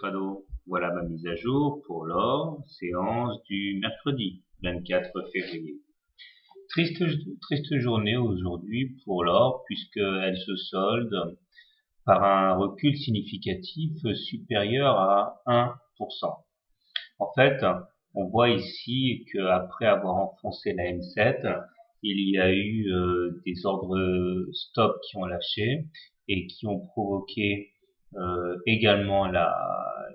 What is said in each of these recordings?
Trado, voilà ma mise à jour pour l'or, séance du mercredi 24 février. Triste journée aujourd'hui pour l'or puisqu'elle se solde par un recul significatif supérieur à 1%. En fait, on voit ici qu'après avoir enfoncé la M7, il y a eu des ordres stop qui ont lâché et qui ont provoqué également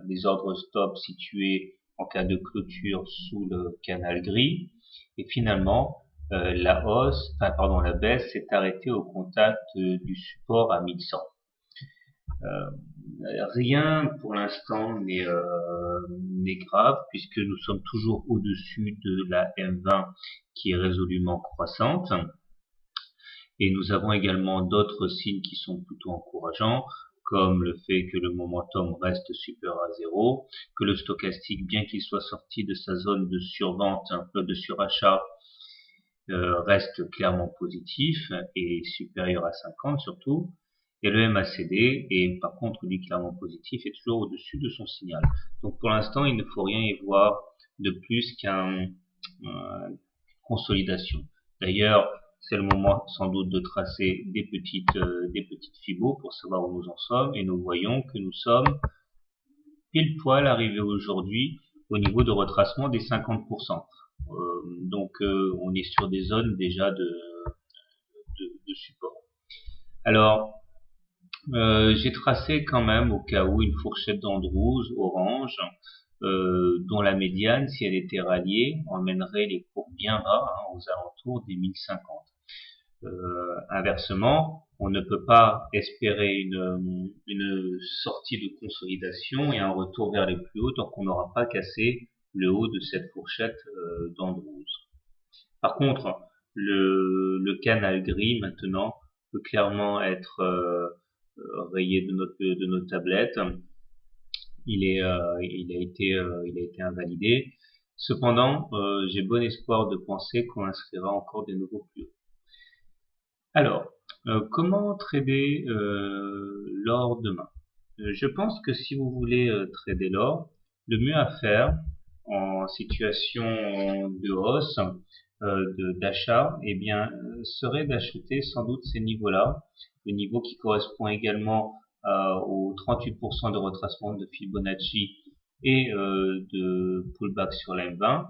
les ordres stop situés en cas de clôture sous le canal gris. Et finalement, la baisse s'est arrêtée au contact du support à 1100. Rien pour l'instant n'est grave puisque nous sommes toujours au-dessus de la M20 qui est résolument croissante. Et nous avons également d'autres signes qui sont plutôt encourageants, comme le fait que le momentum reste supérieur à 0, que le stochastique, bien qu'il soit sorti de sa zone de survente, un peu de surachat, reste clairement positif et supérieur à 50 surtout. Et le MACD est par contre lui clairement positif et toujours au-dessus de son signal. Donc pour l'instant, il ne faut rien y voir de plus qu'une consolidation. D'ailleurs, c'est le moment sans doute de tracer des petites fibos pour savoir où nous en sommes, et nous voyons que nous sommes pile poil arrivés aujourd'hui au niveau de retracement des 50%. Donc on est sur des zones déjà de support. Alors j'ai tracé quand même au cas où une fourchette d'Andrews orange dont la médiane, si elle était ralliée, emmènerait les cours bien bas, aux alentours des 1050. Inversement, on ne peut pas espérer une sortie de consolidation et un retour vers les plus hauts tant qu'on n'aura pas cassé le haut de cette fourchette d'Andrews. Par contre, le canal gris maintenant peut clairement être rayé de nos tablettes. Il a été invalidé. Cependant, j'ai bon espoir de penser qu'on inscrira encore des nouveaux plus hauts. Alors, comment trader l'or demain? Je pense que si vous voulez trader l'or, le mieux à faire en situation de hausse, d'achat, eh bien, serait d'acheter sans doute ces niveaux-là, le niveau qui correspond également aux 38% de retracement de Fibonacci et de pullback sur la M20.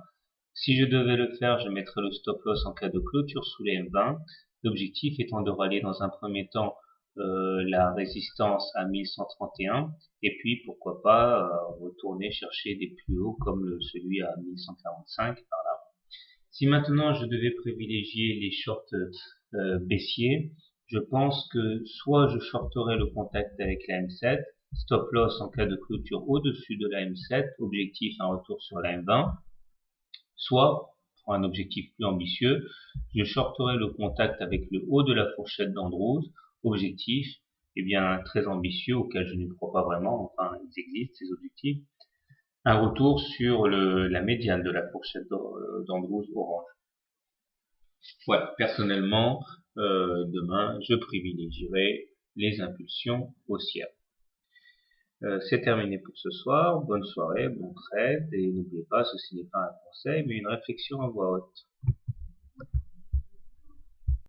Si je devais le faire, je mettrais le stop loss en cas de clôture sous les M20. L'objectif étant de rallier dans un premier temps la résistance à 1131 et puis pourquoi pas retourner chercher des plus hauts comme celui à 1145 par là. Si maintenant je devais privilégier les shorts baissiers, je pense que soit je shorterais le contact avec la M7, stop loss en cas de clôture au-dessus de la M7, objectif un retour sur la M20, soit, pour un objectif plus ambitieux, je shorterai le contact avec le haut de la fourchette d'Andrews, objectif, eh bien, très ambitieux, auquel je ne crois pas vraiment, enfin, ils existent, ces objectifs, un retour sur la médiane de la fourchette d'Andrews orange. Voilà, personnellement, demain, je privilégierai les impulsions haussières. C'est terminé pour ce soir. Bonne soirée, bon trade, et n'oubliez pas, ceci n'est pas un conseil, mais une réflexion en voix haute.